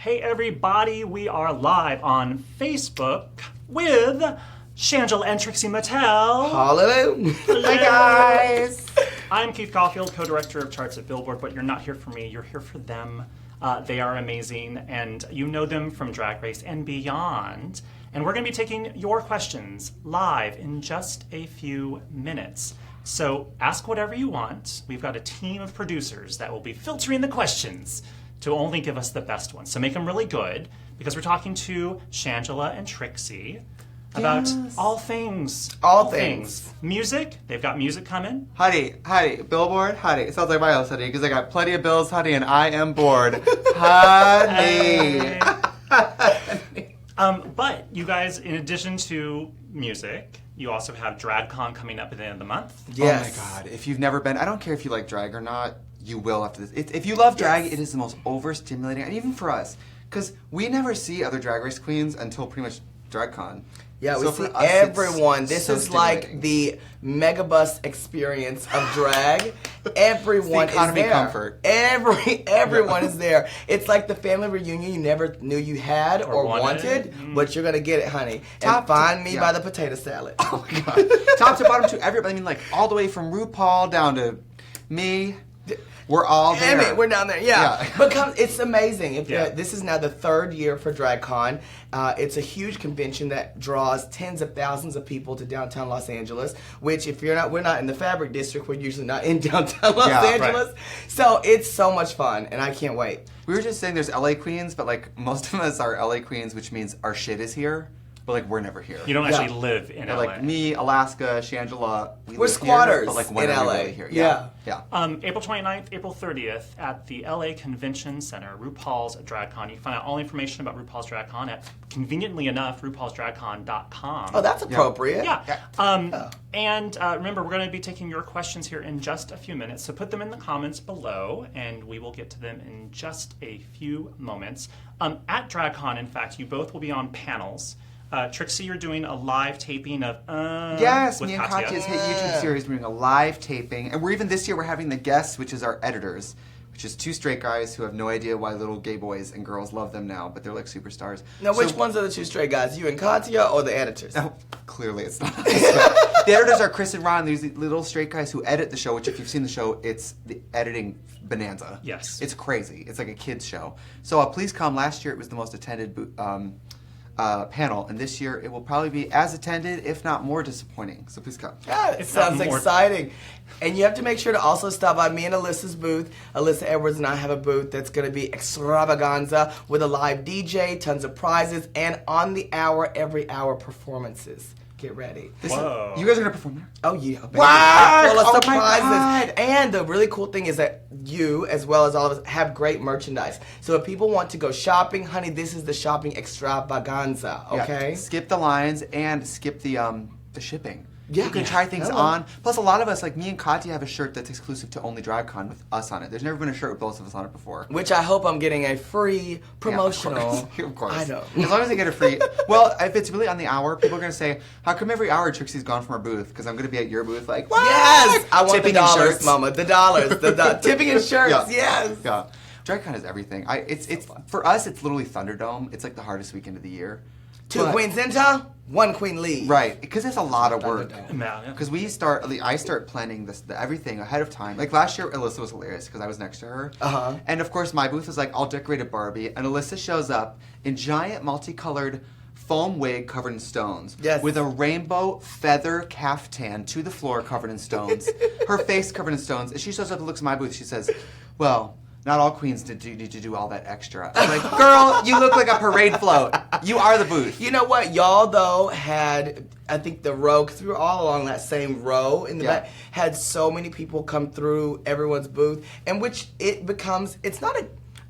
Hey everybody, we are live on Facebook with Shangela and Trixie Mattel. Hallelujah. Hi guys. I'm Keith Caulfield, co-director of charts at Billboard, but you're not here for me, you're here for them. They are amazing, and you know them from Drag Race and beyond. And we're going to be taking your questions live in just a few minutes. So ask whatever you want. We've got a team of producers that will be filtering the questions to only give us the best ones. So make them really good, because we're talking to Shangela and Trixie about all things. All things. Music, they've got music coming. Honey, Billboard, honey. It sounds like my house, honey, because I got plenty of bills, honey, and I am bored. Honey. But you guys, in addition to music, you also have DragCon coming up at the end of the month. Yes. Oh my God. If you've never been, I don't care if you like drag or not, you will after this. If you love drag, it is the most overstimulating, and even for us, because we never see other Drag Race queens until pretty much DragCon. Yeah, So we for see us, everyone. it's This so is like stimulating. the megabus experience of drag. Everyone It's the economy is there. comfort. Everyone is there. It's like the family reunion you never knew you had or wanted, but you're gonna get it, honey. And find me by the potato salad. Oh my God. Top to bottom to everybody. I mean, like, all the way from RuPaul down to me. We're all there. Damn it, we're down there. Yeah. Yeah. But it's amazing. Yeah. This is now the third year for DragCon. It's a huge convention that draws tens of thousands of people to downtown Los Angeles, which if we're not in the Fabric District, we're usually not in downtown Los Angeles. Right. So it's so much fun, and I can't wait. We were just saying there's LA queens, but like most of us are LA queens, which means our shit is here, but like we're never here. You don't actually live in But, LA. like me, Alaska, Shangela, we We're live squatters here, but like in when are we LA. really here? Yeah. Yeah. April 29th, April 30th at the LA Convention Center, RuPaul's DragCon. You can find out all information about RuPaul's DragCon at, conveniently enough, RuPaulsDragCon.com. Oh, that's appropriate. Yeah. And remember, we're going to be taking your questions here in just a few minutes, so put them in the comments below, and we will get to them in just a few moments. At DragCon, in fact, you both will be on panels. Trixie, you're doing a live taping of Yes, with me and Katya. Katya's hit YouTube series. We're doing a live taping, and this year we're having the guests, which is our editors, which is two straight guys who have no idea why little gay boys and girls love them now, but they're like superstars. Now, which ones are the two straight guys? You and Katya or the editors? Oh, clearly it's not. The editors are Chris and Ron. These little straight guys who edit the show, which if you've seen the show, it's the editing bonanza. Yes. It's crazy. It's like a kid's show. So please come. Last year it was the most attended panel, and this year it will probably be as attended, if not more disappointing. So please come. Yeah, it sounds exciting. And you have to make sure to also stop by me and Alyssa's booth. Alyssa Edwards and I have a booth that's going to be extravaganza with a live DJ, tons of prizes, and on the hour, every hour performances. Get ready. Whoa. You guys are going to perform there? Oh, yeah. Baby. What? Full of Oh, my surprises. God. And the really cool thing is that you, as well as all of us, have great merchandise. So if people want to go shopping, honey, this is the shopping extravaganza, okay? Yeah. Skip the lines and skip the shipping. Yeah. You can try things Hello. on. Plus, a lot of us, like me and Katya, have a shirt that's exclusive to only DragCon with us on it. There's never been a shirt with both of us on it before. Which I hope I'm getting a free promotional. Yeah, of course. I know. As long as I get a free. Well, if it's really on the hour, people are going to say, how come every hour Trixie's gone from our booth? Because I'm going to be at your booth like, what? Yes! I want Tipping the in dollars, shirts. mama. The dollars. The tipping in shirts. Yeah. Yes. Yeah. DragCon is everything. It's for us, it's literally Thunderdome. It's like the hardest weekend of the year. Two queens enter, one queen leave. Right, because it's a lot of work. Yeah. Because I start planning everything ahead of time. Like last year, Alyssa was hilarious because I was next to her. And of course, my booth was like, I'll decorate a Barbie. And Alyssa shows up in giant multicolored foam wig covered in stones. Yes. With a rainbow feather caftan to the floor covered in stones. Her face covered in stones. And she shows up and looks at my booth. She says, well, not all queens need to do all that extra. I'm like, girl, you look like a parade float. You are the booth. You know what? Y'all, though, had, I think the row, because we were all along that same row in the back, had so many people come through everyone's booth, in which it becomes, it's not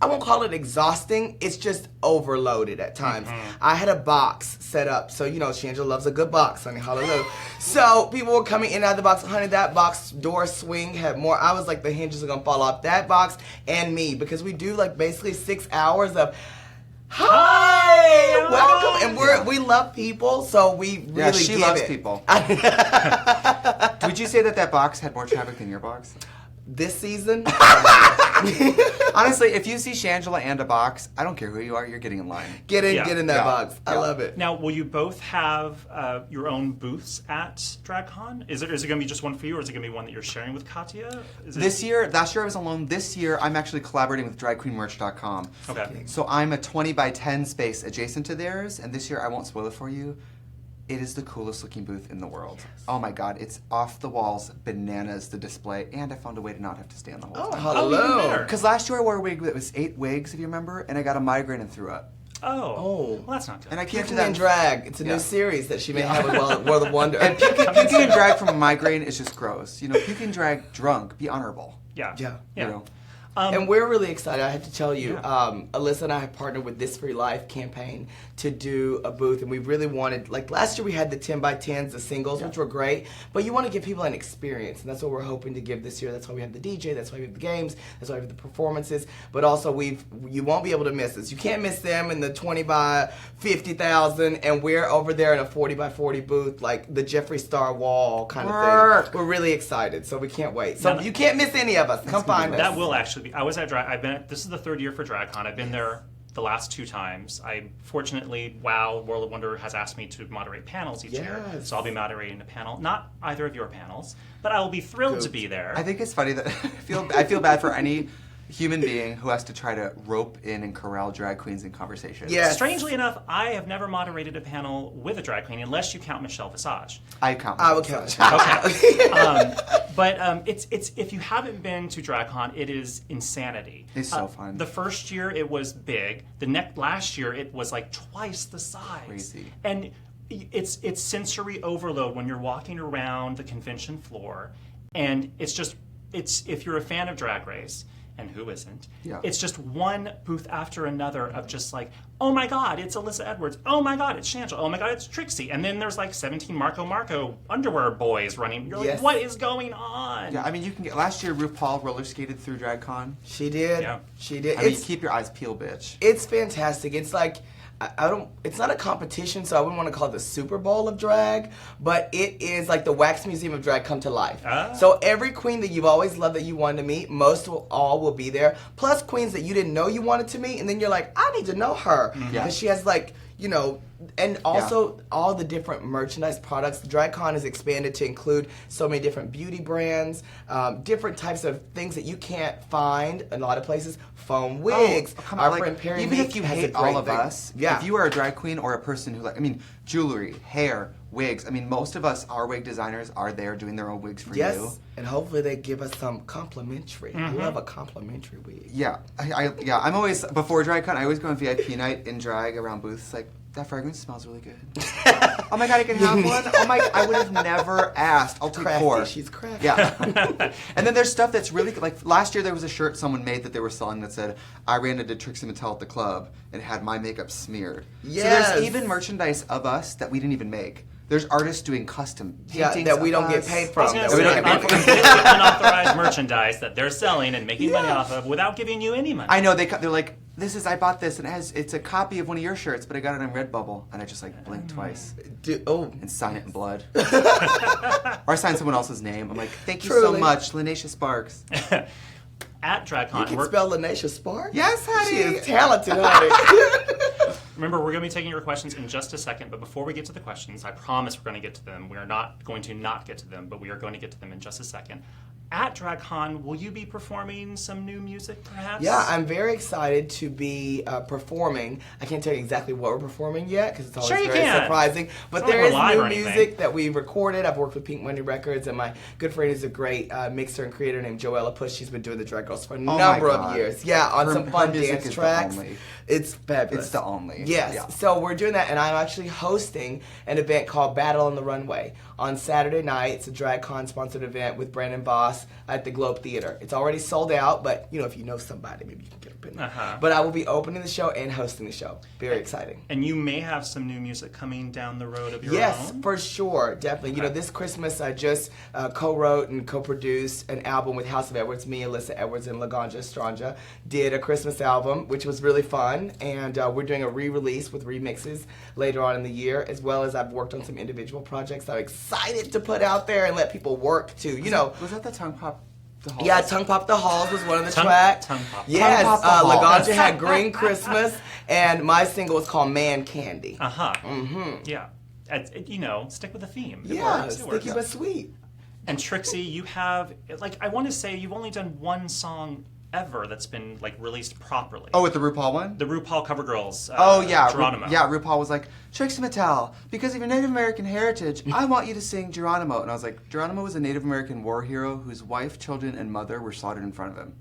I won't call it exhausting, it's just overloaded at times. I had a box set up, so you know, Shangela loves a good box, honey, hallelujah. So people were coming in and out of the box, honey, that box door swing had more, I was like, the hinges are gonna fall off, that box and me, because we do like basically 6 hours of, hi, welcome, and we love people, so we really she give loves it. people. Would you say that box had more traffic than your box? this season. Honestly, if you see Shangela and a box, I don't care who you are, you're getting in line. Get in that box. I love it. Now, will you both have your own booths at DragCon? Is it going to be just one for you, or is it going to be one that you're sharing with Katya? Last year I was alone. This year, I'm actually collaborating with DragQueenMerch.com. Okay. So I'm a 20 by 10 space adjacent to theirs, and this year, I won't spoil it for you, it is the coolest looking booth in the world. Yes. Oh my God, it's off the walls, bananas, the display, and I found a way to not have to stand the whole time. Hello. Because last year I wore a wig that was 8 wigs, if you remember, and I got a migraine and threw up. Well, that's not good. And I can't do Puking that. in Drag. It's a new series that she may have with World of Wonder. And puking in drag from a migraine is just gross. You know, puking drag drunk, be honorable. Yeah. You know. And we're really excited. I have to tell you, Alyssa and I have partnered with This Free Life campaign to do a booth, and we really wanted, like last year we had the 10 by 10s, the singles, which were great, but you want to give people an experience, and that's what we're hoping to give this year. That's why we have the DJ, that's why we have the games, that's why we have the performances, but also you won't be able to miss us. You can't miss them in the 20 by 50,000, and we're over there in a 40 by 40 booth, like the Jeffree Star wall kind of thing. We're really excited, so we can't wait. So you can't miss any of us. Come find us. That will actually be. I was at Drag. This is the 3rd year for DragCon. I've been there the last 2 times. Fortunately, World of Wonder has asked me to moderate panels each year, so I'll be moderating a panel. Not either of your panels, but I will be thrilled to be there. I think it's funny that I feel bad for any human being who has to try to rope in and corral drag queens in conversation. Yes. Strangely enough, I have never moderated a panel with a drag queen, unless you count Michelle Visage. I count. I would count. Okay. But it's if you haven't been to DragCon, it is insanity. It's so fun. The first year it was big. Last year it was like twice the size. Crazy. And it's sensory overload when you're walking around the convention floor, and it's if you're a fan of Drag Race. And who isn't? Yeah. It's just one booth after another of just like, oh my God, it's Alyssa Edwards. Oh my God, it's Shangela. Oh my God, it's Trixie. And then there's like 17 Marco underwear boys running. You're like, what is going on? Yeah, I mean, you can get. Last year, RuPaul roller skated through DragCon. She did. Yeah. She did. I mean, keep your eyes peeled, bitch. It's fantastic. It's like, it's not a competition, so I wouldn't want to call it the Super Bowl of drag, but it is like the Wax Museum of Drag come to life. So every queen that you've always loved that you wanted to meet, all will be there, plus queens that you didn't know you wanted to meet, and then you're like, I need to know her. Because she has like, you know, and also all the different merchandise products. DragCon has expanded to include so many different beauty brands, different types of things that you can't find in a lot of places. Foam wigs. Our friend Perry even Meek if you has hate a great all of thing. us, if you are a drag queen or a person who jewelry, hair, wigs. I mean, most of us, our wig designers, are there doing their own wigs for you. Yes, and hopefully they give us some complimentary. I love a complimentary wig. Yeah, I'm always, before DragCon, I always go on VIP night in drag around booths, like, that fragrance smells really good. Oh my God, I can have one? Oh my, I would have never asked. I'll take 4. She's crafty. Yeah. And then there's stuff that's really, like, last year there was a shirt someone made that they were selling that said, I ran into Trixie Mattel at the club and had my makeup smeared. Yes. So there's even merchandise of us that we didn't even make. There's artists doing custom paintings that we don't of get us. paid from. Unauthorized merchandise that they're selling and making money off of without giving you any money. I know, they're like, I bought this and it's a copy of one of your shirts, but I got it on Redbubble, and I just like blinked twice. And sign it in blood. Or I sign someone else's name. I'm like, thank you so much, Linacia Sparks. At DragCon, you can spell Linacia Sparks? Yes, honey. She is talented, honey. Remember, we're going to be taking your questions in just a second, but before we get to the questions, I promise we're going to get to them. We are not going to not get to them, but we are going to get to them in just a second. At DragCon, will you be performing some new music, perhaps? Yeah, I'm very excited to be performing. I can't tell you exactly what we're performing yet, because it's always very surprising. But there is new music that we recorded. I've worked with Pink Money Records, and my good friend is a great mixer and creator named Joella Push. She's been doing the Drag Girls for a number of years. Yeah, on some fun dance tracks. It's fabulous. It's the only. Yes. Yeah. So we're doing that, and I'm actually hosting an event called Battle on the Runway on Saturday night. It's a DragCon sponsored event with Brandon Voss at the Globe Theater. It's already sold out, but you know, if you know somebody, maybe you can get up in there. But I will be opening the show and hosting the show. Very exciting. And you may have some new music coming down the road of your own? Yes, for sure, definitely. Okay. You know, this Christmas I just co-wrote and co-produced an album with House of Edwards. Me, Alyssa Edwards, and Laganja Estranja did a Christmas album, which was really fun. And we're doing a re-release with remixes later on in the year, as well as I've worked on some individual projects I'm excited to put out there and let people work to, you know. Was that the Tongue Pop the Halls. Yeah, Tongue Pop the Halls was one of the Tongue tracks. Pop. Yes, Tongue Pop the Halls. Laganja had Green Christmas, and my single was called Man Candy. Yeah. Stick with the theme. It Yeah, works. sticky but sweet. And Trixie, you have, I want to say you've only done one song ever that's been, released properly. Oh, with the RuPaul one? The RuPaul Cover Girls. Geronimo. RuPaul was like, Trixie Mattel, because of your Native American heritage, I want you to sing Geronimo. And I was like, Geronimo was a Native American war hero whose wife, children, and mother were slaughtered in front of him.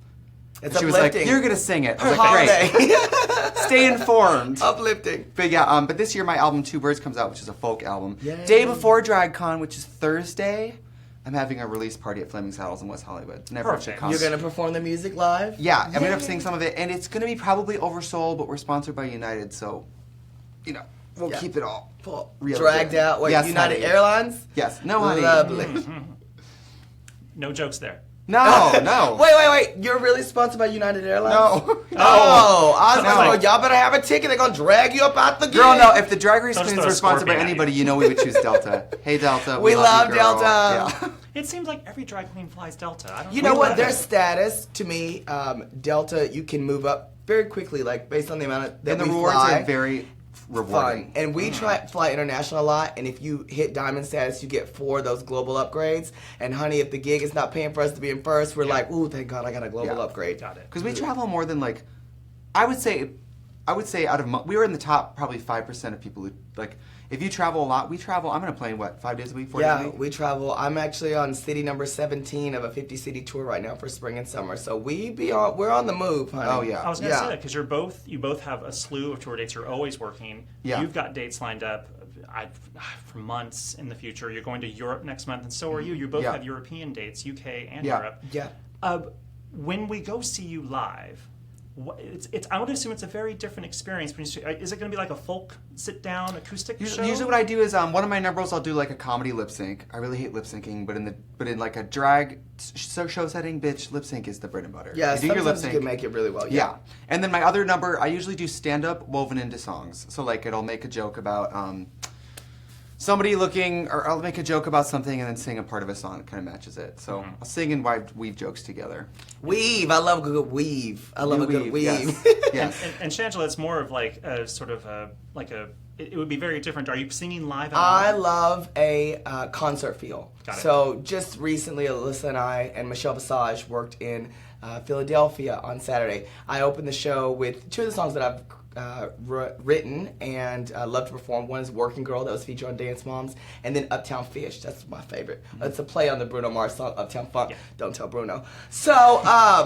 It's she was like, you're going to sing it. I was like, great. Stay informed. Uplifting. But yeah, but this year my album Two Birds comes out, which is a folk album. Yay. Day before DragCon, which is Thursday, I'm having a release party at Flaming Saddles in West Hollywood. Never Perfect. actually You're going to perform the music live? Yeah, I'm going to sing some of it, and it's going to be probably oversold, but we're sponsored by United, so, we'll keep it all real dragged good. out. Wait, Yes, United honey. Airlines? Yes. No, honey. Lovely. No jokes there. No. Wait. You're really sponsored by United Airlines? No. I was No. like, y'all better have a ticket. They're going to drag you up out the gate. Girl, no, if the Drag Race Don't just Queens throw a were sponsored by scorpion at anybody, you. we would choose Delta. Hey, Delta. We love you, girl. Delta. Yeah. It seems like every drag queen flies Delta. I don't You know know what? why. Their status, to me, Delta, you can move up very quickly, based on the amount of that And the we rewards fly. are very rewarding. Fun. And we fly international a lot, and if you hit diamond status, you get 4 of those global upgrades. And honey, if the gig is not paying for us to be in first, we're like, ooh, thank God I got a global upgrade. Got it. Because we travel more than I would say out of we were in the top probably 5% of people who if you travel a lot, we travel. I'm going to play 5 days a week, 4 days a Yeah, week. we travel. I'm actually on city number 17 of a 50-city tour right now for spring and summer. So we're on the move, honey. Oh, yeah. I was going to say that because you both have a slew of tour dates. You're always working. Yeah. You've got dates lined up for months in the future. You're going to Europe next month, and so are you. You both have European dates, UK and Europe. Yeah. When we go see you live, I would assume it's a very different experience. Is it going to be like a folk sit-down acoustic show? Usually what I do is one of my numbers I'll do a comedy lip sync. I really hate lip syncing, but in a drag show setting, bitch, lip sync is the bread and butter. Yeah, you do your lip sometimes sync. you can make it really well. Yeah. And then my other number, I usually do stand-up woven into songs. So it'll make a joke about somebody looking, or I'll make a joke about something and then sing a part of a song that kind of matches it. So I'll sing and weave jokes together. Weave. I love a good weave. I love a good weave. Yes. Yes. And Shangela, it's more of a sort of it would be very different. Are you singing live at all? I love a concert feel. Got it. So just recently, Alyssa and I and Michelle Visage worked in Philadelphia on Saturday. I opened the show with 2 of the songs that I've written and love to perform. One is Working Girl that was featured on Dance Moms, and then Uptown Fish. That's my favorite. It's a play on the Bruno Mars song Uptown Funk. Yeah. Don't tell Bruno. So I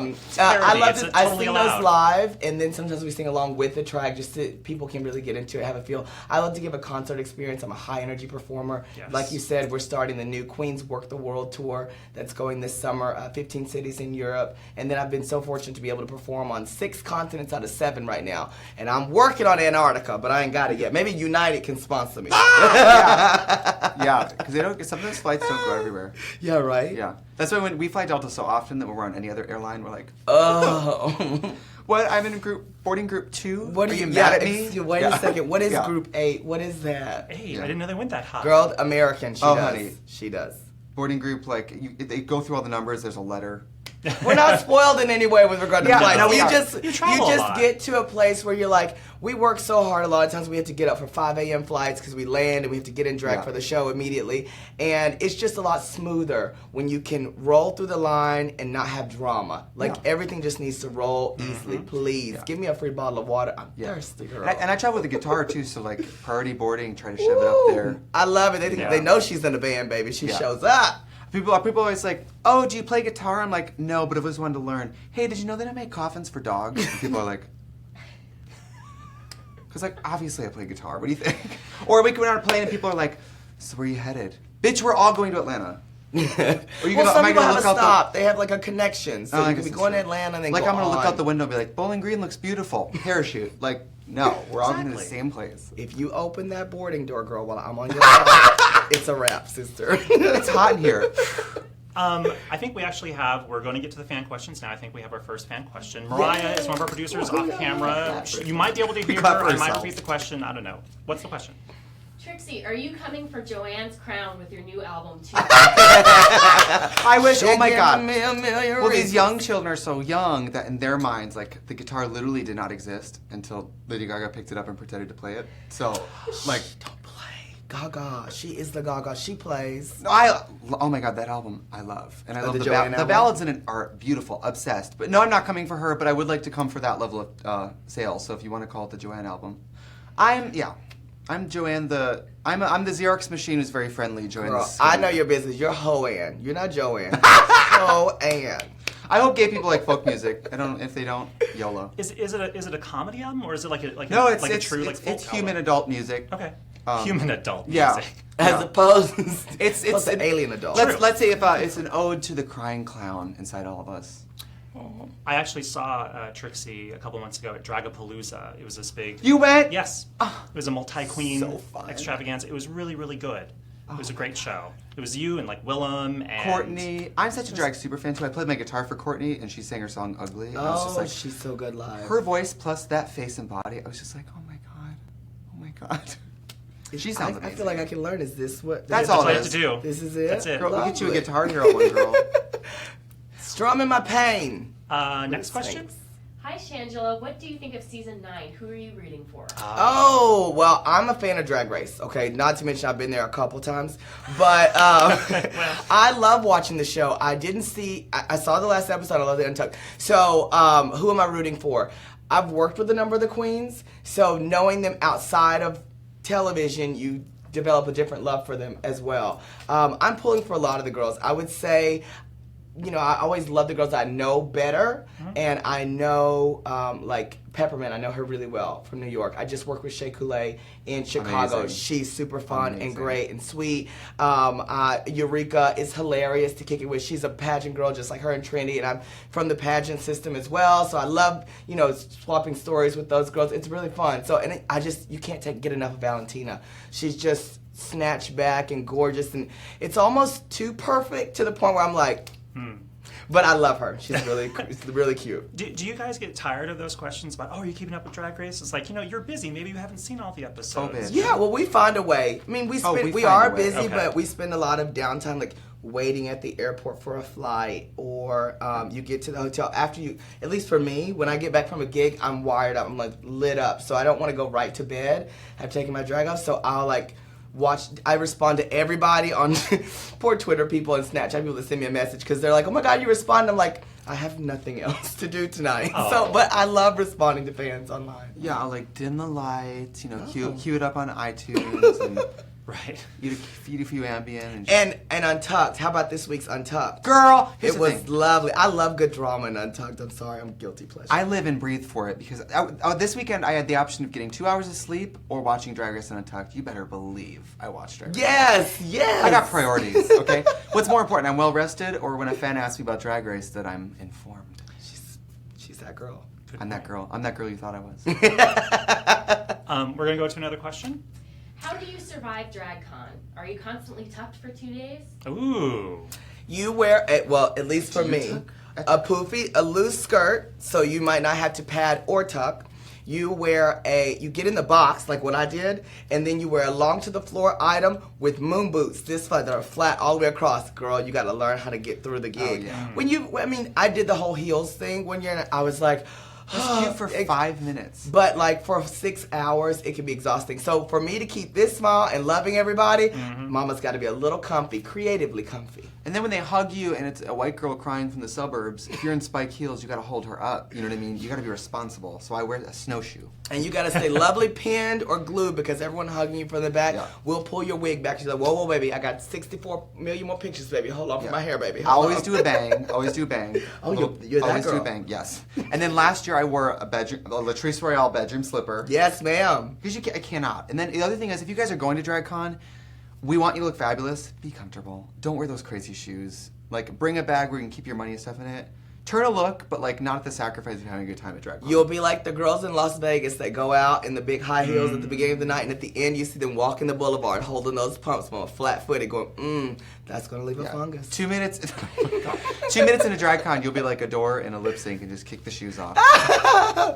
love it. I sing those live, and then sometimes we sing along with the track just so people can really get into it, have a feel. I love to give a concert experience. I'm a high energy performer. Yes. Like you said, we're starting the new Queens Work the World tour that's going this summer, 15 cities in Europe, and then I've been so fortunate to be able to perform on 6 continents out of 7 right now, and I'm working on Antarctica, but I ain't got it yet. Maybe United can sponsor me. Yeah, because sometimes flights don't go everywhere. Yeah, right? Yeah. That's why when we fly Delta so often that when we're on any other airline, we're like, oh. what? I'm in boarding group 2? What are you yeah, mad at me? Wait a second. What is group 8? What is that? Hey, I didn't know they went that high. Girl, American. She does. Honey. She does. Boarding group, they go through all the numbers, there's a letter. We're not spoiled in any way with regard to flights. no, we you are. just You travel a lot. get to a place where you're like, we work so hard. A lot of times we have to get up for 5 a.m. flights because we land and we have to get in drag for the show immediately. And it's just a lot smoother when you can roll through the line and not have drama. Everything just needs to roll easily. Please give me a free bottle of water. I'm thirsty, girl. And I travel with a guitar too, so priority boarding, try to shove it up there. I love it. They know she's in the band, baby. She shows up. People are always like, oh, do you play guitar? I'm like, no, but I've always wanted to learn. Hey, did you know they don't make coffins for dogs? And people are like, because obviously I play guitar. What do you think? Or we go on a plane and people are like, so where are you headed? Bitch, we're all going to Atlanta. Some people have a stop. They have a connection. So you can be going to Atlanta and then I'm going to look out the window and be like, Bowling Green looks beautiful. Parachute. No, we're all going to the same place. If you open that boarding door, girl, while I'm on your side, it's a wrap, sister. It's hot in here. I think we're going to get to the fan questions now. I think we have our first fan question. Mariah is one of our producers off camera. You might be able to hear her. I might repeat the question. I don't know. What's the question? Trixie, are you coming for Joanne's crown with your new album too? I wish. Oh my God. Well, these young children are so young that in their minds, like the guitar literally did not exist until Lady Gaga picked it up and pretended to play it. So, like, Don't play. Gaga. She is the Gaga. She plays. no, oh my God, that album I love, and I love the the Joanne the album? ballads in it are beautiful. Obsessed. But no, I'm not coming for her. But I would like to come for that level of sales. So if you want to call it the Joanne album, I'm Joanne the I'm the Xerox machine who's very friendly. Joanne. Girl, the I know your business. You're Hoanne. You're not Joanne. Hoanne. I hope gay people like folk music. I don't. If they don't, YOLO. Is it a comedy album or is it like a No, a, it's like it's a true it's, like folk it's human album? adult music. Okay. Um, Human adult yeah. music. As opposed to It's an alien adult. Let's say if it's an ode to the crying clown inside all of us. I actually saw Trixie a couple months ago at Dragapalooza. It was this big. You went? Yes. It was a multi-queen So fun. extravaganza. It was really, really good. It was a great show. It was you and like Willem and Courtney. I'm such a drag super fan too. I played my guitar for Courtney and she sang her song Ugly. And I was just Oh, like, she's so good live. her voice plus that face and body, I was just like, oh my God. Oh my God. She sounds I amazing. feel like I can learn. Is this what? That's That's all all it I have is. to do. This is it. That's it. Girl, we'll get you a Lovely. Guitar Hero one, girl. Strumming my pain. Next question. Thanks. Hi, Shangela. What do you think of season 9? Who are you rooting for? Oh, well, I'm a fan of Drag Race, okay? Not to mention I've been there a couple times. But I love watching the show. I saw the last episode. I love the Untucked. So who am I rooting for? I've worked with a number of the queens, so knowing them outside of television, you develop a different love for them as well. I'm pulling for a lot of the girls. I would say, you know, I always love the girls I know better, and I know, like, Peppermint, I know her really well from New York. I just worked with Shea Coulee in Chicago. Amazing. She's super fun Amazing. and great and sweet. Eureka is hilarious to kick it with. She's a pageant girl just like her and Trinity, and I'm from the pageant system as well, so I love, you know, swapping stories with those girls. It's really fun. So, and you can't get enough of Valentina. She's just snatched back and gorgeous, and it's almost too perfect to the point where I'm like, but I love her. She's really cute. Do you guys get tired of those questions about, oh, are you keeping up with Drag Race? It's like, you know, you're busy. Maybe you haven't seen all the episodes. bitch. Yeah, well, we find a way. I mean, we find are a way. busy, Okay. but we spend a lot of downtime, like waiting at the airport for a flight, or you get to the hotel after you. At least for me, when I get back from a gig, I'm wired up. I'm like lit up, so I don't want to go right to bed. I've taken my drag off, so I'll like I respond to everybody on poor Twitter people and Snapchat people that send me a message because they're like, oh my God, you respond. I'm like, I have nothing else to do tonight. Oh. So, but I love responding to fans online. Yeah, I'll like dim the lights, you know, cue it up on iTunes and Right. feed a few Ambien. And Untucked. How about this week's Untucked? Girl, here's It the was thing. lovely. I love good drama in Untucked. I'm sorry, I'm guilty pleasure. I live and breathe for it because this weekend I had the option of getting 2 hours of sleep or watching Drag Race and Untucked. You better believe I watched Drag Race. Yes. I got priorities, okay? What's more important, I'm well rested, or when a fan asks me about Drag Race, that I'm informed? She's that girl. I'm that girl. I'm that girl you thought I was. We're going to go to another question. How do you survive DragCon? Are you constantly tucked for 2 days? Ooh. You wear, at least for me, a loose skirt, so you might not have to pad or tuck. You get in the box, like what I did, and then you wear a long to the floor item with moon boots, this flat, that are flat all the way across. Girl, you gotta learn how to get through the gig. Oh, yeah. I did the whole heels thing one year, and I was like, That's cute for 5 minutes. But like for 6 hours, it can be exhausting. So for me to keep this smile and loving everybody, mama's got to be a little comfy, creatively comfy. And then when they hug you and it's a white girl crying from the suburbs, if you're in spike heels, you got to hold her up. You know what I mean? You got to be responsible. So I wear a snowshoe. And you got to stay lovely pinned or glued because everyone hugging you from the back will pull your wig back. She's like, whoa, baby, I got 64 million more pictures, baby. Hold on for my hair, baby. I always do a bang. Always do a bang. Oh, you're that always do girl. a bang. Yes. And then last year I wore a Latrice Royale bedroom slipper. Yes, ma'am. Because I cannot. And then the other thing is, if you guys are going to DragCon, we want you to look fabulous. Be comfortable. Don't wear those crazy shoes. Like, bring a bag where you can keep your money and stuff in it. Turn a look, but like not at the sacrifice of having a good time at DragCon. You'll be like the girls in Las Vegas that go out in the big high heels at the beginning of the night, and at the end you see them walking the boulevard holding those pumps on flat-footed going, that's going to leave a fungus. 2 minutes. 2 minutes into DragCon, you'll be like Adore in a lip sync and just kick the shoes off.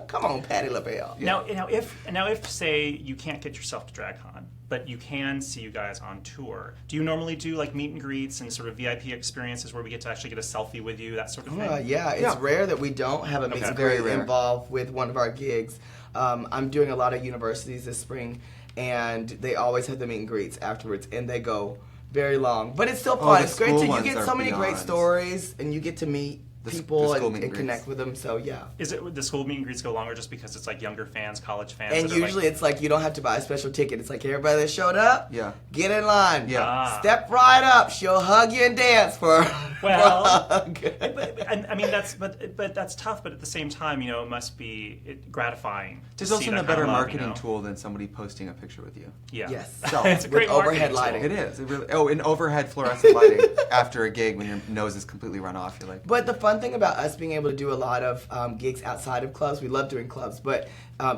Come on, Patti LaBelle. Now, if say you can't get yourself to DragCon, but you can see you guys on tour. Do you normally do like meet and greets and sort of VIP experiences where we get to actually get a selfie with you, that sort of thing? Yeah, it's rare that we don't have a meet and greet involved with one of our gigs. I'm doing a lot of universities this spring, and they always have the meet and greets afterwards, and they go very long. But it's still fun. It's great you get so many great stories, and you get to meet people and connect with them. So yeah. Is it the school meet and greets go longer just because it's like younger fans, college fans? And usually it's like you don't have to buy a special ticket. It's like everybody that showed up, get in line. Yeah. Step right up. She'll hug you and dance for well. a hug. I mean but that's tough. But at the same time, it must be gratifying. There's also a better marketing tool than somebody posting a picture with you. Yeah. Yes. So, it's a great with overhead lighting. It is. It really. Oh, and overhead fluorescent lighting after a gig when your nose is completely run off. You're like. But the fun thing about us being able to do a lot of gigs outside of clubs, we love doing clubs, but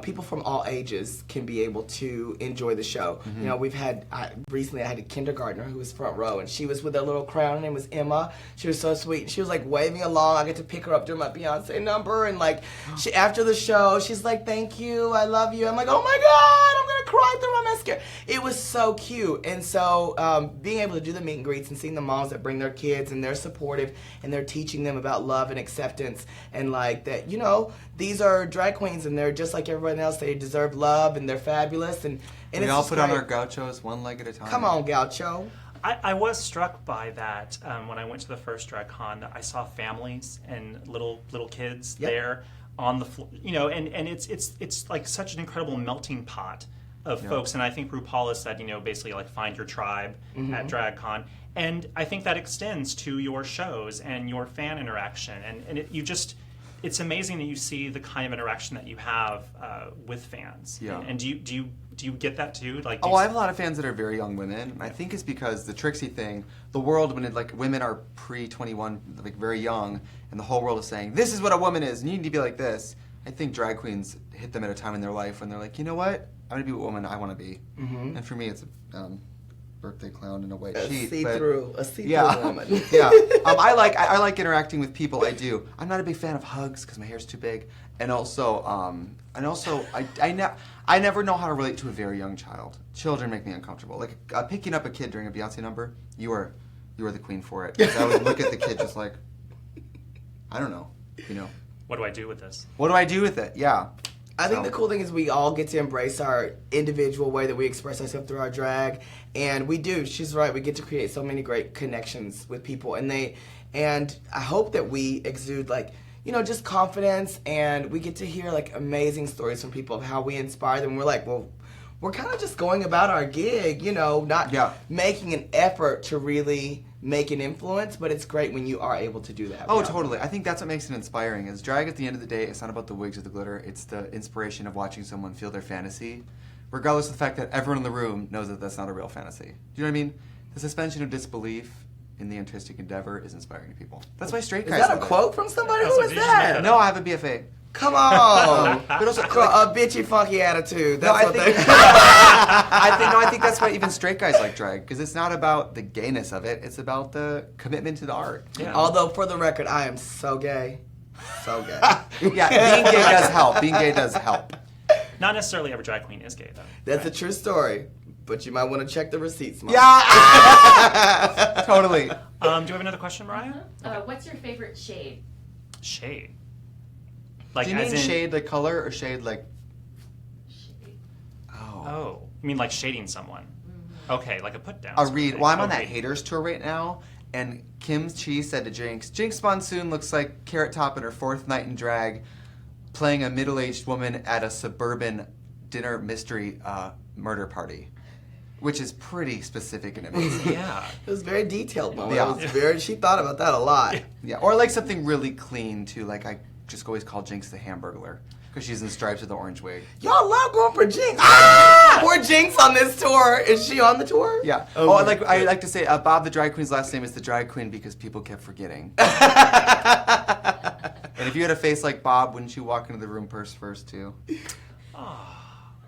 people from all ages can be able to enjoy the show. Mm-hmm. We've had, recently I had a kindergartner who was front row, and she was with a little crown. Her name was Emma. She was so sweet. She was like waving along. I get to pick her up during my Beyonce number, and like after the show, she's like, "Thank you, I love you." I'm like, "Oh my God, I'm gonna cry through my mascara." It was so cute, and so being able to do the meet and greets and seeing the moms that bring their kids and they're supportive and they're teaching them about love and acceptance and like that, these are drag queens and they're just like everyone else. They deserve love and they're fabulous and we all put on our gauchos one leg at a time. Come on, gaucho. I was struck by that when I went to the first DragCon. I saw families and little kids there on the floor, and it's like such an incredible melting pot of folks. And I think RuPaul has said, basically like find your tribe at DragCon. And I think that extends to your shows and your fan interaction. And it's amazing that you see the kind of interaction that you have with fans. Yeah. And do you get that too? Like, I have a lot of fans that are very young women. And I think it's because the Trixie thing, the world when women are pre-21, like very young, and the whole world is saying, this is what a woman is, and you need to be like this. I think drag queens hit them at a time in their life when they're like, you know what? I'm going to be what woman I want to be. Mm-hmm. And for me, it's a birthday clown in a white sheet. A see-through woman. Yeah. I like interacting with people. I do. I'm not a big fan of hugs because my hair's too big. And also, I never know how to relate to a very young child. Children make me uncomfortable. Like picking up a kid during a Beyonce number, you are the queen for it. I would look at the kid just like, I don't know, What do I do with this? What do I do with it? Yeah. I think the cool thing is we all get to embrace our individual way that we express ourselves through our drag, and we do. She's right. We get to create so many great connections with people, and I hope that we exude just confidence, and we get to hear amazing stories from people of how we inspire them. We're like, well, we're kind of just going about our gig, not making an effort to really make an influence, but it's great when you are able to do that. Oh, totally. I think that's what makes it inspiring. Is drag at the end of the day, it's not about the wigs or the glitter. It's the inspiration of watching someone feel their fantasy, regardless of the fact that everyone in the room knows that that's not a real fantasy. Do you know what I mean? The suspension of disbelief in the artistic endeavor is inspiring to people. That's why straight guys. Is that a quote from somebody? Who is that? No, I have a BFA. Come on, but also a bitchy, funky attitude. That's I think that's why even straight guys like drag, because it's not about the gayness of it; it's about the commitment to the art. Yeah. Although, for the record, I am so gay, so gay. Yeah, being gay does help. Being gay does help. Not necessarily every drag queen is gay, though. That's a true story, but you might want to check the receipts, Mom. Yeah, totally. Do you have another question, Mariah? What's your favorite shade? Shade. Do you mean shade like color or shade like? Shade. Oh, you mean like shading someone? Mm-hmm. Okay, like a put down. A read. Well, I'm on that haters tour right now, and Kim Chi said to Jinx Monsoon looks like Carrot Top in her 4th night in drag, playing a middle-aged woman at a suburban dinner mystery murder party. Which is pretty specific and amazing. Yeah. It was very detailed, Mom. Yeah. She thought about that a lot. Yeah, or like something really clean too. Like I just always call Jinx the Hamburglar because she's in stripes with the orange wig. Y'all love going for Jinx. Ah! Poor Jinx on this tour. Is she on the tour? Yeah. I like to say Bob the drag queen's last name is the drag queen because people kept forgetting. And if you had a face like Bob, wouldn't you walk into the room purse first too? Oh.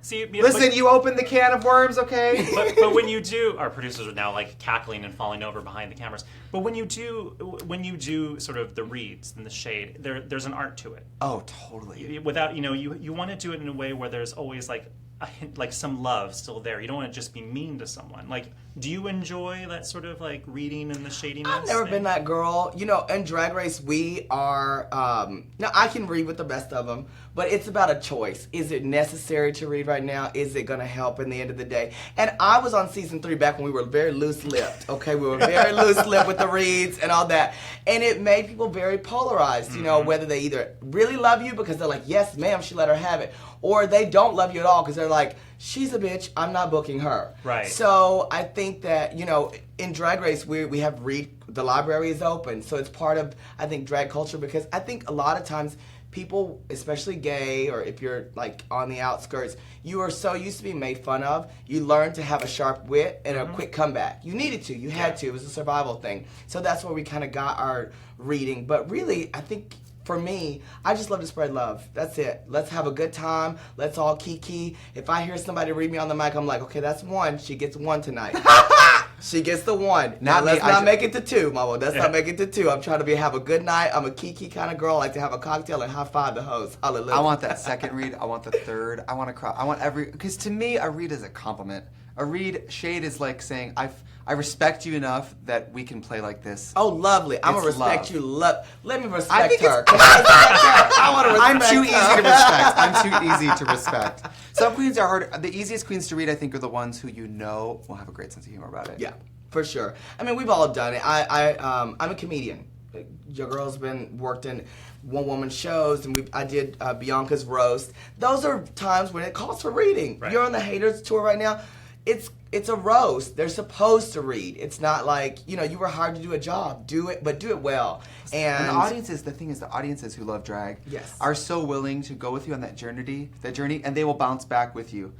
See, listen, you opened the can of worms, okay? But when you do, our producers are now cackling and falling over behind the cameras. But when you do sort of the reads and the shade, there's an art to it. Oh, totally. Without you want to do it in a way where there's always a hint, like some love still there. You don't want to just be mean to someone. Like, do you enjoy that sort of like reading and the shadiness? I've never been that girl. You know, in Drag Race, we are. Now, I can read with the best of them, but it's about a choice. Is it necessary to read right now? Is it going to help in the end of the day? And I was on season 3 back when we were very loose-lipped. Okay, we were very loose-lipped with the reads and all that, and it made people very polarized. You know, whether they either really love you because they're like, yes, ma'am, she let her have it, or they don't love you at all because they're like, she's a bitch, I'm not booking her. Right. So I think that, you know, in Drag Race, we have the library is open. So it's part of, I think, drag culture, because I think a lot of times people, especially gay, or if you're like on the outskirts, you are so used to being made fun of, you learn to have a sharp wit and a quick comeback. You needed to, you had to, it was a survival thing. So that's where we kind of got our reading. But really, I think, for me, I just love to spread love. That's it. Let's have a good time. Let's all kiki. If I hear somebody read me on the mic, I'm like, okay, that's one. She gets one tonight. She gets the one. Now, let's not make it to 2, Mama. Let's not make it to 2. I'm trying to have a good night. I'm a kiki kind of girl. I like to have a cocktail and high five the host. Hallelujah. I want that second read. I want the third. I want to cry. I want because to me, a read is a compliment. A read, shade is like saying, I respect you enough that we can play like this. Oh, lovely. I'm going to respect love. you. Let me respect I think her. I want to respect I'm too her. easy to respect. I'm too easy to respect. Some queens are hard. The easiest queens to read, I think, are the ones who you know will have a great sense of humor about it. Yeah, for sure. I mean, we've all done it. I'm a comedian. Your girl's worked in one-woman shows, and I did Bianca's roast. Those are times when it calls for reading. Right. You're on the haters tour right now. It's a roast. They're supposed to read. It's not like, you know, you were hired to do a job. Do it, but do it well. And the audiences who love drag are so willing to go with you on that journey, and they will bounce back with you.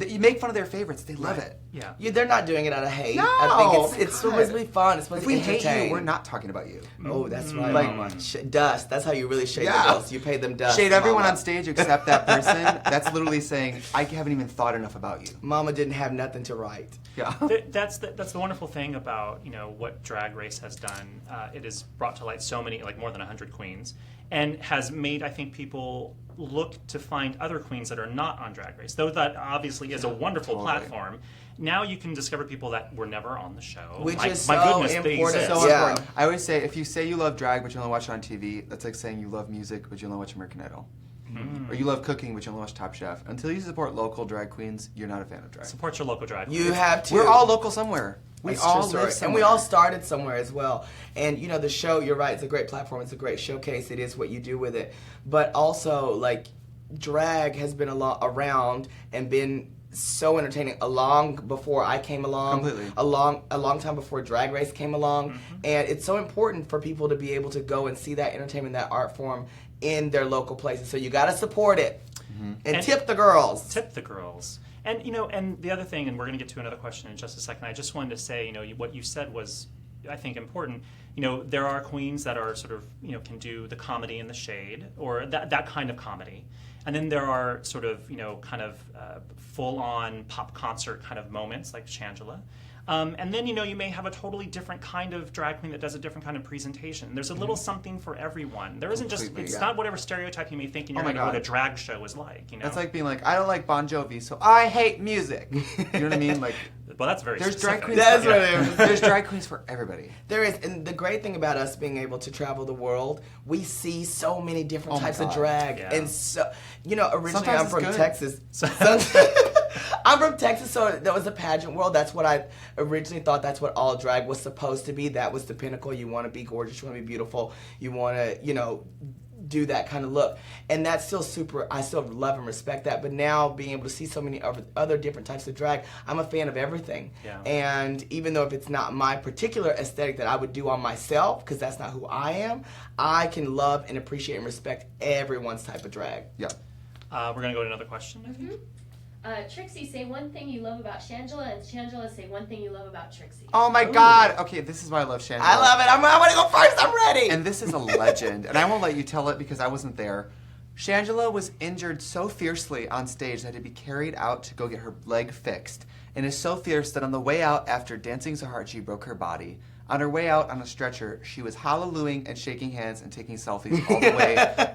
You make fun of their favorites. They love it. Yeah. They're not doing it out of hate. No, I think it's supposed to be fun. It's supposed If to we entertain. hate you, we're not talking about you. Oh, that's right, Like- Mama. Dust. That's how you really shade the girls. You pay them dust. Shade everyone Mama. on stage except that person. That's literally saying, I haven't even thought enough about you. Mama didn't have nothing to write. Yeah. That's the wonderful thing about, you know, what Drag Race has done. It has brought to light so many, like more than 100 queens, and has made, I think, people look to find other queens that are not on Drag Race. Though that obviously is a wonderful platform. Now you can discover people that were never on the show. Which is my so goodness, they important. exist. So Yeah. important. I always say, if you say you love drag but you only watch it on TV, that's like saying you love music but you only watch American Idol. Or you love cooking but you only watch Top Chef. Until you support local drag queens, you're not a fan of drag. Support your local drag. You have to. We're all local somewhere. We That's all true, live sorry. somewhere. And we all started somewhere as well. And, you know, the show, you're right, it's a great platform. It's a great showcase. It is what you do with it. But also, like, drag has been around and been so entertaining long before I came along. Completely. A long time before Drag Race came along. And it's so important for people to be able to go and see that entertainment, that art form in their local places. So you got to support it. And tip the girls. Tip the girls. And, you know, and the other thing, and we're going to get to another question in just a second, I just wanted to say, you know, what you said was, I think, important. You know, there are queens that are sort of, you know, can do the comedy in the shade, or that kind of comedy. And then there are sort of, you know, kind of full-on pop concert kind of moments, like Shangela. And then, you know, you may have a totally different kind of drag queen that does a different kind of presentation. There's a little something for everyone. There isn't just, Completely, it's yeah. not whatever stereotype you may think in your Oh my head of what a God. drag show is like, you know? That's like being like, I don't like Bon Jovi, so I hate music. You know what I mean? Like, well, that's very there's specific. drag queens. That's for, what it is. There's drag queens for everybody. There is, and the great thing about us being able to travel the world, we see so many different Oh my types of God. drag. Yeah. And so, you know, originally Sometimes I'm it's from good. Texas. I'm from Texas, so that was the pageant world. That's what I originally thought that's what all drag was supposed to be. That was the pinnacle. You want to be gorgeous, you want to be beautiful, you want to, you know, do that kind of look. And that's still I still love and respect that. But now being able to see so many other different types of drag, I'm a fan of everything. Yeah. And even though if it's not my particular aesthetic that I would do on myself, because that's not who I am, I can love and appreciate and respect everyone's type of drag. Yeah. We're going to go to another question, I think. Trixie, say one thing you love about Shangela, and Shangela, say one thing you love about Trixie. Oh my God. Okay, this is why I love Shangela. I love it. I want to go first. I'm ready. And this is a legend, and I won't let you tell it because I wasn't there. Shangela was injured so fiercely on stage that had to be carried out to go get her leg fixed, and is so fierce that on the way out after dancing so hard she broke her body. On her way out on a stretcher, she was hallelujahing and shaking hands and taking selfies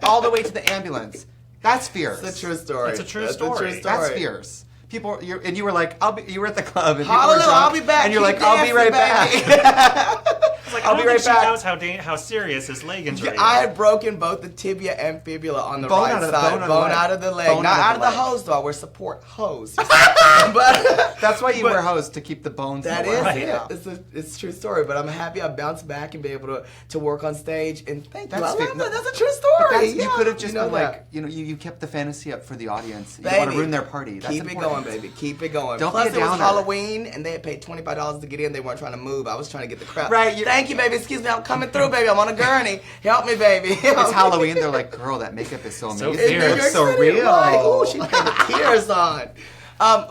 all the way to the ambulance. That's fierce. It's a true story. It's a true story. That's fierce. People, you were like, you were at the club, and people Hallelujah, were drunk, I'll be back. and you're Keep like, I'll be right dancing, back. It's like, I'll I be don't right think back. she knows how serious his leg injury is. I had broken both the tibia and fibula on the Bone right out of- side. bone out of the Bone leg. out of the leg. Bone Not out out of of the the leg. hose, though. We're support hose. But That's why you But- wear hose, to keep the bones. that lower. is Right. it. It's a true story. But I'm happy I bounced back and be able to work on stage. And thank you. That's I fair. love that. That's a true But story. you could have just know been that. like, you kept the fantasy up for the audience. You don't want to Baby, ruin their party. That's Keep important. it going, baby. Keep it going. Don't Plus, be a it was downer. Halloween, and they had paid $25 to get in. They weren't trying to move. I was trying to get the crowd. Right, Thank you, baby. Excuse me. I'm coming through, baby. I'm on a gurney. Help me, baby. It's Halloween. They're like, girl, that makeup is so So amazing. fierce. It looks so New York City, real. right? Ooh, she put the tears on.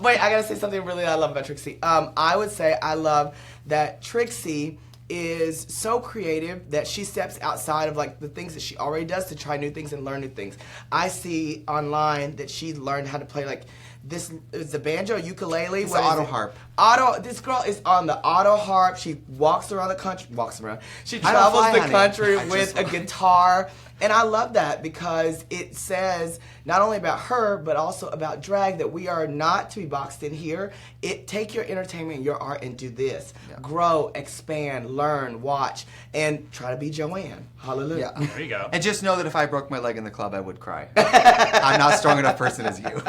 Wait, I gotta say something really I love about Trixie. I would say I love that Trixie is so creative that she steps outside of like the things that she already does to try new things and learn new things. I see online that she learned how to play like this is the banjo, ukulele. It's what the is auto it? harp. This girl is on the auto harp. She walks around the country. She I don't travels fly, the honey. country I with just- a guitar. And I love that because it says not only about her, but also about drag that we are not to be boxed in here. Take your entertainment, your art, and do this. Yeah. Grow, expand, learn, watch, and try to be Joanne. Hallelujah. Yeah. There you go. And just know that if I broke my leg in the club, I would cry. I'm not a strong enough person as you.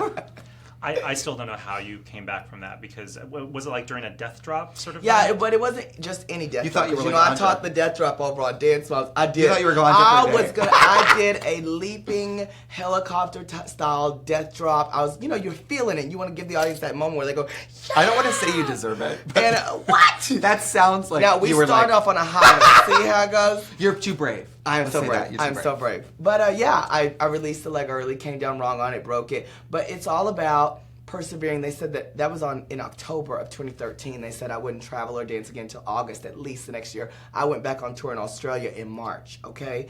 I still don't know how you came back from that because was it like during a death drop sort of Yeah, thing? but it wasn't just any death You drop. thought you were 'cause, like I Anja. taught the death drop over on Dance Moms. I did. You thought you were going Anja I for a was day. gonna. I did a leaping helicopter style death drop. I was, you're feeling it. You want to give the audience that moment where they go, I don't want to say you deserve it. But and what? that sounds like Now we you were started like, off on a high. See how it goes? you're too brave. I am Let's so say brave. that. You're too I'm so brave. But I released the leg early, came down wrong on it, broke it. But it's all about persevering. They said that was in October of 2013. They said I wouldn't travel or dance again until August, at least the next year. I went back on tour in Australia in March, okay?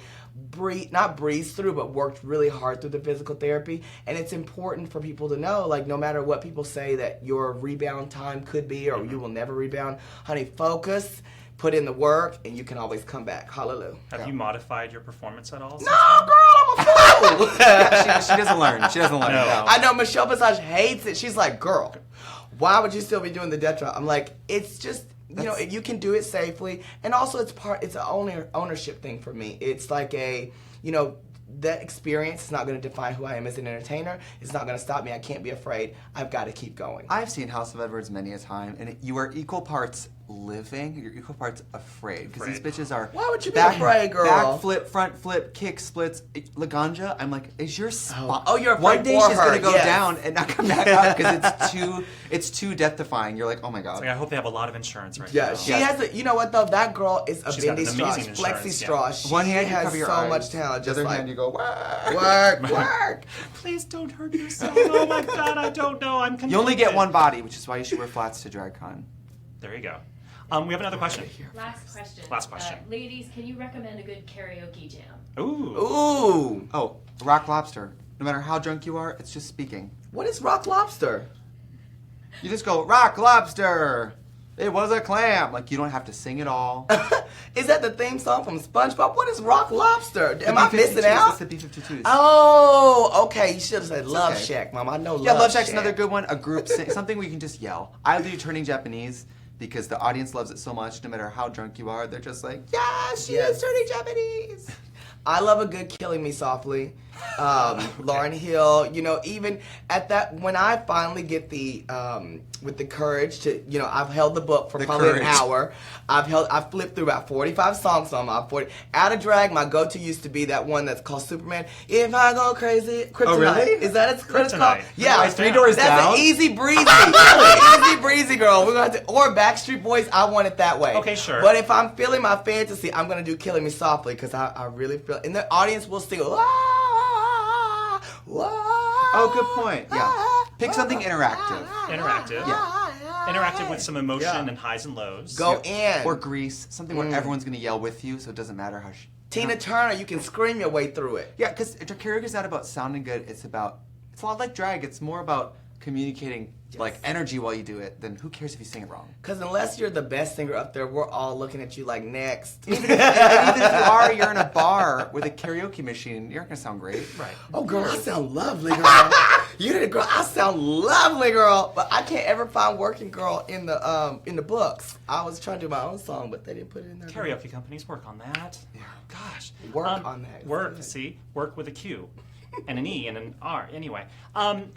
Not breezed through, but worked really hard through the physical therapy. And it's important for people to know, like, no matter what people say that your rebound time could be or you will never rebound, honey, focus, put in the work, and you can always come back. Hallelujah. Have you modified your performance at all? since No, then? girl, I'm a fool. Yeah, she doesn't learn. She doesn't learn. No. No. I know Michelle Visage hates it. She's like, girl, why would you still be doing the death drop? I'm like, it's just, you can do it safely. And also it's an ownership thing for me. It's like that experience is not going to define who I am as an entertainer. It's not going to stop me. I can't be afraid. I've got to keep going. I've seen House of Edwards many a time, and you are equal parts living, you're equal parts afraid. Because these bitches are. Why would you be afraid, girl? Back flip, front flip, kick splits. Laganja, I'm like, is your spine? Oh, you're One afraid day for she's her, gonna go yes. down and not come back up because it's too death defying. You're like, oh my god. It's like, I hope they have a lot of insurance right Yeah, now. she has a. You know what though? That girl is a She's got bendy an straw, amazing flexi insurance, straw. yeah. She One hand you has cover your so eyes. much talent. The Just other like hand you go, work. Please don't hurt yourself. Oh my god, I don't know. I'm conflicted. You only get one body, which is why you should wear flats to DragCon. There you go. We have another question. Last question. Last question. Ladies, can you recommend a good karaoke jam? Ooh. Ooh, Oh, Rock Lobster. No matter how drunk you are, it's just speaking. what is Rock Lobster? You just go, Rock Lobster! It was a clam! Like, you don't have to sing it all. Is that the theme song from SpongeBob? What is Rock Lobster? Am I The missing B-52s, out? It's the B-52s. Oh, okay. You should have said Love okay. Shack, Mom. I know Yeah, Love Love Shack's Shack. another good one. A group sing, something where you can just yell. I do Turning Japanese because the audience loves it so much. No matter how drunk you are, they're just like, yeah, she Yes. is turning Japanese. I love a good Killing Me Softly. Lauryn Hill, even at that, when I finally get with the courage to, I've held the book for The probably courage. an hour. I've flipped through about 45 songs on my 40. Out of drag, my go-to used to be that one that's called Superman. If I go crazy, Kryptonite. Oh, really? Is that what it's called? Kryptonite. Yeah. Like Three Doors That's Down? an easy breezy. Easy breezy, girl. We're gonna have to, or Backstreet Boys, I want it that way. Okay, sure. But if I'm feeling my fantasy, I'm gonna do Killing Me Softly because I really feel, and the audience will sing. Oh, good point. Yeah. Pick something interactive. Interactive. Yeah. Interactive with some emotion Yeah. and highs and lows. Go in. Or Grease. Something where everyone's going to yell with you, so it doesn't matter how... Tina Turner, you can scream your way through it. Yeah, because karaoke is not about sounding good. It's a lot like drag. It's more about communicating like energy while you do it, then who cares if you sing it wrong? Because unless you're the best singer up there, we're all looking at you like, next. Even if you're in a bar with a karaoke machine, you're not gonna sound great. Right. Oh, girl, I sound lovely, girl. You did it, girl. I sound lovely, girl. But I can't ever find "Working Girl" in the books. I was trying to do my own song, but they didn't put it in there. Karaoke companies work on that. Yeah. Gosh. Work on that. Work, see? Work with a Q. And an E and an R. Anyway.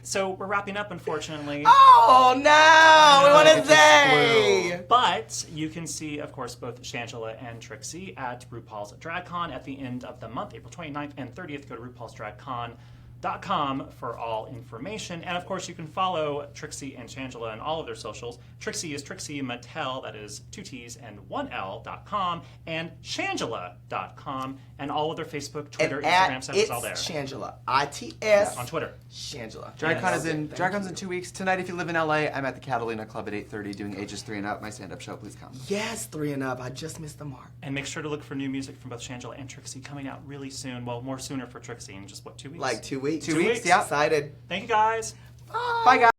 So we're wrapping up, unfortunately. Oh, no. We want to say. But you can see, of course, both Shangela and Trixie at RuPaul's DragCon at the end of the month, April 29th and 30th. Go to RuPaul'sDragCon.com for all information. And of course, you can follow Trixie and Shangela on all of their socials. Trixie is Trixie Mattel, that is 2 T's and 1 L.com, and Shangela.com, and all of their Facebook, Twitter, Instagram stuff is all there. Shangela. ITS. On Twitter. Shangela. DragCon's in 2 weeks. Tonight, if you live in LA, I'm at the Catalina Club at 8:30 doing Ages 3 and Up, my stand-up show. Please come. Yes, 3 and up. I just missed the mark. And make sure to look for new music from both Shangela and Trixie coming out really soon. Well, more sooner for Trixie in just, 2 weeks? Like 2 weeks. 2 weeks, yeah. Excited. Thank you, guys. Bye, guys.